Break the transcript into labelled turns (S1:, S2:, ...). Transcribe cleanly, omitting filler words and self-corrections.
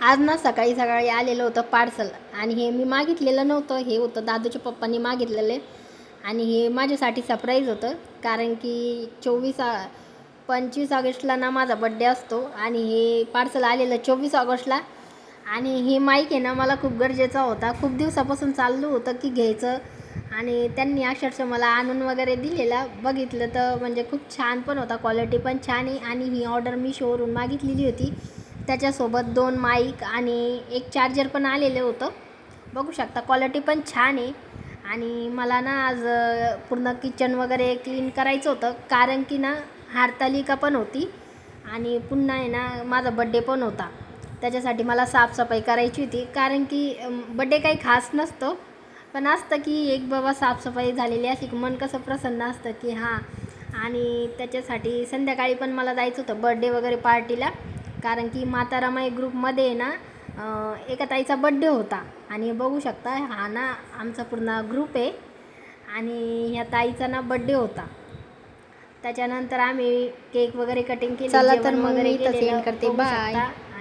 S1: आज ना सकाळी सकाळी आलेलं होतं पार्सल आणि हे मी मागितलेलं नव्हतं, हे होतं दादूच्या पप्पांनी मागितलेले आणि हे माझ्यासाठी सरप्राईज होतं. कारण की 25 ऑगस्टला ना माझा बड्डे असतो आणि हे पार्सल आलेलं 24 ऑगस्टला. आणि हे माईक आहे ना मला खूप गरजेचा होता, खूप दिवसापासून चाललं होतं की घ्यायचं. आणि त्यांनी अक्षरशः मला आणून वगैरे दिलेला. बघितलं तर म्हणजे खूप छान पण होता, क्वालिटी पण छान आहे. आणि ही ऑर्डर मी शोवरून मागितलेली होती. त्याच्यासोबत 2 माईक आणि एक चार्जर पण आलेलं होतं. बघू शकता क्वालिटी पण छान आहे. आणि मला ना आज पूर्ण किचन वगैरे क्लीन करायचं होतं, कारण की ना हरतालिका पण होती आणि पुन्हा आहे ना माझा बड्डे पण होता. त्याच्यासाठी मला साफसफाई करायची होती. कारण की बड्डे काही खास नसतो, पण असतं की एक बाबा साफसफाई झालेली असली की मन कसं प्रसन्न असतं की हां. आणि त्याच्यासाठी संध्याकाळी पण मला जायचं होतं बड्डे वगैरे पार्टीला. कारण की माता रमाई ग्रुपमध्ये ना एका ताईचा बड्डे होता. आणि बघू शकता हा ना आमचा पूर्ण ग्रुप आहे. आणि ह्या ताईचा ना बड्डे होता. त्याच्यानंतर आम्ही केक वगैरे कटिंग केली,
S2: चला तर
S1: जेवण
S2: मग
S1: वगैरे
S2: मी इथं
S1: केलेलं
S2: सेंड करते.
S1: बघू
S2: बाय.
S1: शकता.